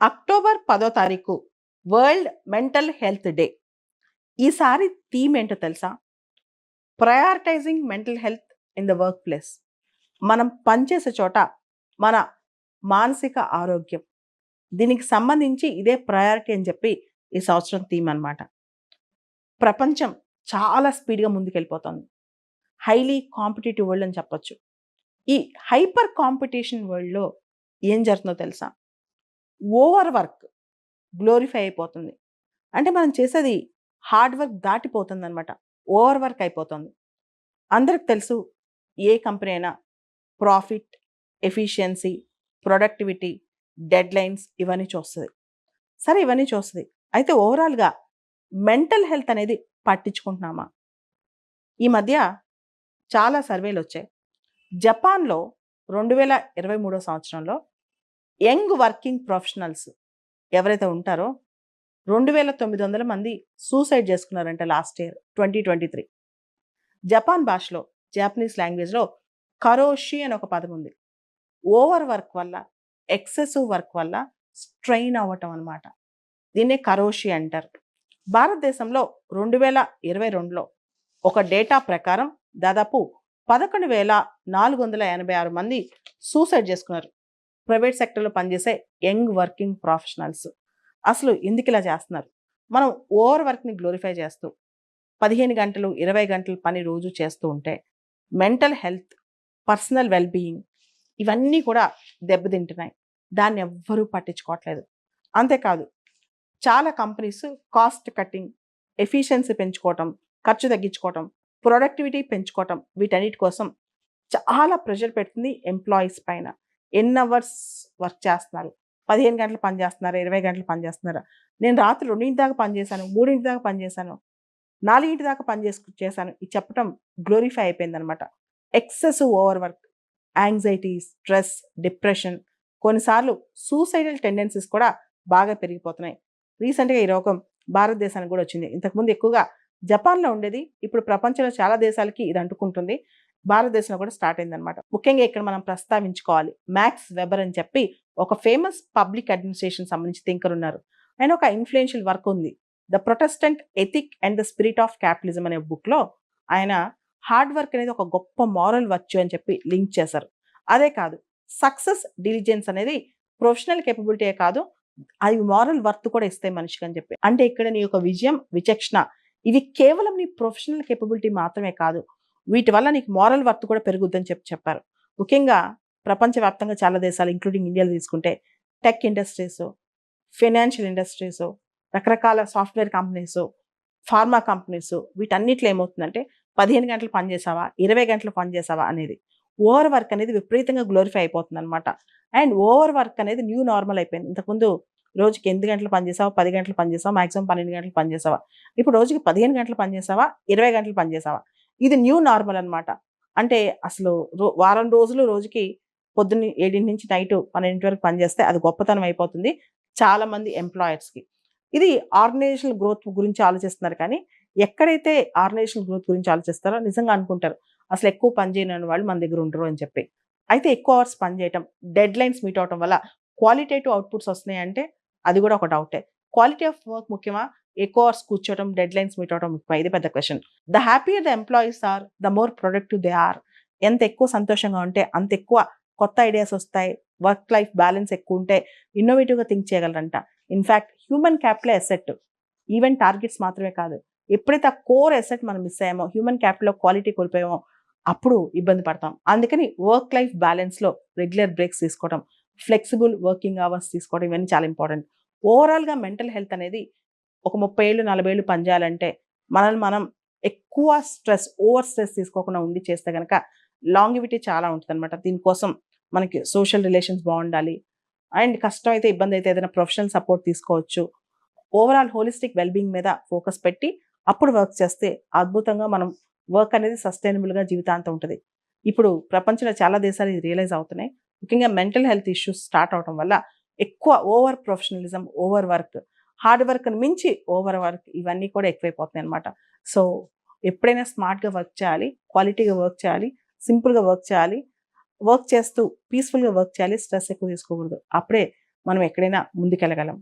October 10వ తారీఖు world mental health day. ఈసారి థీమ్ ఏంటో తెలుసా? Prioritising mental health in the work place. మనం పనిచేసే చోట మన మానసిక ఆరోగ్యం. దీనికి సంబంధించి ఇదే ప్రయారిటీ అని చెప్పి ఈ సంవత్సరం థీమ్ అన్నమాట. ప్రపంచం చాలా స్పీడ్‌గా ముందుకెళ్ళిపోతోంది. హైలీ కాంపిటీటివ్ వరల్డ్ అని చెప్పొచ్చు. ఈ హైపర్ కాంపిటీషన్ వరల్డ్‌లో ఏం జరుగుతుందో తెలుసా? ఓవర్ వర్క్ గ్లోరిఫై అయిపోతుంది. అంటే మనం చేసేది హార్డ్ వర్క్ దాటిపోతుందనమాట. ఓవర్ వర్క్ అయిపోతుంది. అందరికి తెలుసు ఏ కంపెనీ అయినా ప్రాఫిట్, ఎఫిషియన్సీ, ప్రొడక్టివిటీ, డెడ్‌లైన్స్ ఇవన్నీ చూస్తది. సరే ఇవన్నీ చూస్తది. అయితే ఓవరాల్‌గా మెంటల్ హెల్త్ అనేది పట్టించుకుంటున్నామా? ఈ మధ్య చాలా సర్వేలొచ్చాయి. జపాన్‌లో 2023 సంవత్సరంలో యంగ్ వర్కింగ్ ప్రొఫెషనల్స్ ఎవరైతే ఉంటారో 2900 మంది సూసైడ్ చేసుకున్నారంట లాస్ట్ ఇయర్ 2023. జపాన్ భాషలో, జాపనీస్ లాంగ్వేజ్‌లో కరోషి అని ఒక పదం ఉంది. ఓవర్ వర్క్ వల్ల, ఎక్సెసివ్ వర్క్ వల్ల స్ట్రెయిన్ అవ్వటం అన్నమాట. దీన్నే కరోషి అంటారు. భారతదేశంలో 2022లో ఒక డేటా ప్రకారం దాదాపు 11,486 మంది సూసైడ్ చేసుకున్నారు. ప్రైవేట్ సెక్టర్‌లో పనిచేసే యంగ్ వర్కింగ్ ప్రొఫెషనల్స్. అసలు ఎందుకిలా చేస్తున్నారు? మనం ఓవర్ వర్క్‌ని గ్లోరిఫై చేస్తూ 15 గంటలు, 20 గంటలు పని రోజు చేస్తూ ఉంటే mental health, personal well being ఇవన్నీ కూడా దెబ్బతింటున్నాయి. దాన్ని ఎవ్వరూ పట్టించుకోవట్లేదు. అంతేకాదు చాలా కంపెనీస్ కాస్ట్ కట్టింగ్, ఎఫిషియన్సీ పెంచుకోవటం, ఖర్చు తగ్గించుకోవటం, ప్రొడక్టివిటీ పెంచుకోవటం వీటన్నిటి కోసం చాలా ప్రెషర్ పెడుతుంది ఎంప్లాయీస్ పైన. ఎన్ని అవర్స్ వర్క్ చేస్తున్నారు? 15 గంటలు పని చేస్తున్నారా? 20 గంటలు పని చేస్తున్నారా? నేను రాత్రి 2 దాకా పని చేశాను, 3 దాకా పని చేశాను, 4 దాకా పని చేశాను. ఇది చెప్పటం గ్లోరిఫై అయిపోయిందనమాట. Excessive over work, anxiety, stress, depression, కొన్నిసార్లు సూసైడల్ టెండెన్సీస్ కూడా బాగా పెరిగిపోతున్నాయి. రీసెంట్‌గా ఈ రోగం భారతదేశానికి కూడా వచ్చింది. ఇంతకుముందు ఎక్కువగా జపాన్‌లో ఉండేది. ఇప్పుడు ప్రపంచంలో చాలా దేశాలకి ఇది అంటుకుంటుంది. భారతదేశంలో కూడా స్టార్ట్ అయిందనమాట. ముఖ్యంగా ఇక్కడ మనం ప్రస్తావించుకోవాలి. మ్యాక్స్ వెబర్ అని చెప్పి ఒక ఫేమస్ పబ్లిక్ అడ్మినిస్ట్రేషన్ సంబంధించి థింకర్ ఉన్నారు. ఆయన ఒక ఇన్‌ఫ్లుయెన్షియల్ వర్క్ ఉంది. 'The Protestant ethic and the spirit of capitalism' అనే బుక్‌లో ఆయన హార్డ్ వర్క్ అనేది ఒక గొప్ప మోరల్ వర్చ్యూ అని చెప్పి లింక్ చేశారు. అదే కాదు సక్సెస్, డిలిజెన్స్ అనేది ప్రొఫెషనల్ కేపబిలిటీయే కాదు, అవి మోరల్ వర్త్ కూడా ఇస్తాయి మనిషికి అని చెప్పి. అంటే ఇక్కడ నీ యొక్క విజయం, విచక్షణ ఇవి కేవలం నీ ప్రొఫెషనల్ కేపబిలిటీ మాత్రమే కాదు, వీటి వల్ల నీకు మోరల్ వర్త్ కూడా పెరుగుద్దని చెప్పారు. ముఖ్యంగా ప్రపంచవ్యాప్తంగా చాలా దేశాలు ఇంక్లూడింగ్ ఇండియాలో తీసుకుంటే టెక్ ఇండస్ట్రీస్, ఫైనాన్షియల్ ఇండస్ట్రీస్, రకరకాల సాఫ్ట్‌వేర్ కంపెనీస్, ఫార్మా కంపెనీస్ వీటన్నిటిలో ఏమవుతుందంటే 15 గంటలు పని చేశావా? 20 గంటలు పని చేశావా? అనేది ఓవర్ వర్క్ అనేది విపరీతంగా గ్లోరిఫై అయిపోతుందనమాట. అండ్ ఓవర్ వర్క్ అనేది న్యూ నార్మల్ అయిపోయింది. ఇంతకుముందు రోజుకి 8 గంటలు పని చేసావా? 10 గంటలు పని చేసావా? మాక్సిమం 12 గంటలు పని చేసావా? ఇప్పుడు రోజుకి 15 గంటలు పని చేసావా? 20 గంటలు పని చేసావా? ఇది న్యూ నార్మల్ అనమాట. అంటే అసలు వారం రోజులు రోజుకి పొద్దున్న 7 నుంచి నైట్ 12 వరకు పని చేస్తే అది గొప్పతనం అయిపోతుంది చాలామంది ఎంప్లాయర్స్‌కి. ఇది ఆర్గనైజేషనల్ గ్రోత్ గురించి ఆలోచిస్తున్నారు కానీ, ఎక్కడైతే ఆర్గనైజేషనల్ గ్రోత్ గురించి ఆలోచిస్తారో నిజంగా అనుకుంటారు. అసలు ఎక్కువ పని చేయని వాళ్ళు మన దగ్గర ఉండరు అని చెప్పి. అయితే ఎక్కువ అవర్స్ పని చేయటం, డెడ్‌లైన్స్ మీట్ అవ్వటం వల్ల క్వాలిటేటివ్ అవుట్‌పుట్స్ వస్తున్నాయంటే అది కూడా ఒక డౌటే. క్వాలిటీ ఆఫ్ వర్క్ ముఖ్యమా? ఎక్కువ అవర్స్ కూర్చోవడం, డెడ్‌లైన్స్ మీట్ అవ్వడం ముఖ్యమా? ఇది పెద్ద question. The happier the employees are, the more productive they are. ఎంత ఎక్కువ సంతోషంగా ఉంటే అంత ఎక్కువ కొత్త ఐడియాస్ వస్తాయి. వర్క్ లైఫ్ బ్యాలెన్స్ ఎక్కువ ఉంటే ఇన్నోవేటివ్‌గా థింక్ చేయగలరంట. ఇన్‌ఫాక్ట్ హ్యూమన్ క్యాపిటలే అసెట్. ఈవెన్ టార్గెట్స్ మాత్రమే కాదు. ఎప్పుడైతే ఆ కోర్ అసెట్ మనం మిస్ అయ్యామో, హ్యూమన్ క్యాపిటల్‌లో క్వాలిటీ కోల్పోయామో అప్పుడు ఇబ్బంది పడతాం. అందుకని వర్క్ లైఫ్ బ్యాలెన్స్‌లో రెగ్యులర్ బ్రేక్స్ తీసుకోవడం, ఫ్లెక్సిబుల్ వర్కింగ్ అవర్స్ తీసుకోవడం ఇవన్నీ చాలా ఇంపార్టెంట్. ఓవరాల్‌గా మెంటల్ హెల్త్ అనేది ఒక 30 ఏళ్ళు, 40 ఏళ్ళు పనిచేయాలంటే మనల్ని మనం ఎక్కువ స్ట్రెస్, ఓవర్ స్ట్రెస్ తీసుకోకుండా ఉండి చేస్తే గనక లాంగివిటీ చాలా ఉంటదనమాట. దీనికోసం మనకి సోషల్ రిలేషన్స్ బావుండాలి. అండ్ కష్టమైతే, ఇబ్బందైతే ఏదైనా ప్రొఫెషనల్ సపోర్ట్ తీసుకోవచ్చు. ఓవరాల్ హోలిస్టిక్ వెల్ బీయింగ్ మీద ఫోకస్ పెట్టి అప్పుడు వర్క్ చేస్తే అద్భుతంగా మనం వర్క్ అనేది సస్టైనబుల్‌గా జీవితాంతం ఉంటది. ఇప్పుడు ప్రపంచంలో చాలా దేశాలు ఇది రియలైజ్ అవుతున్నాయి. ముఖ్యంగా మెంటల్ హెల్త్ ఇష్యూస్ స్టార్ట్ అవ్వటం వల్ల ఎక్కువ over professionalism, over work, hard వర్క్‌ని మించి ఓవర్ వర్క్ ఇవన్నీ కూడా ఎక్కువైపోతున్నాయన్నమాట. సో, ఎప్పుడైనా స్మార్ట్‌గా వర్క్ చేయాలి, క్వాలిటీగా వర్క్ చేయాలి, సింపుల్‌గా వర్క్ చేయాలి. వర్క్ చేస్తూ పీస్‌ఫుల్‌గా వర్క్ చేయాలి. స్ట్రెస్ ఎక్కువ తీసుకోకూడదు. అప్పుడే మనం ఎక్కడైనా ముందుకెళ్ళగలం.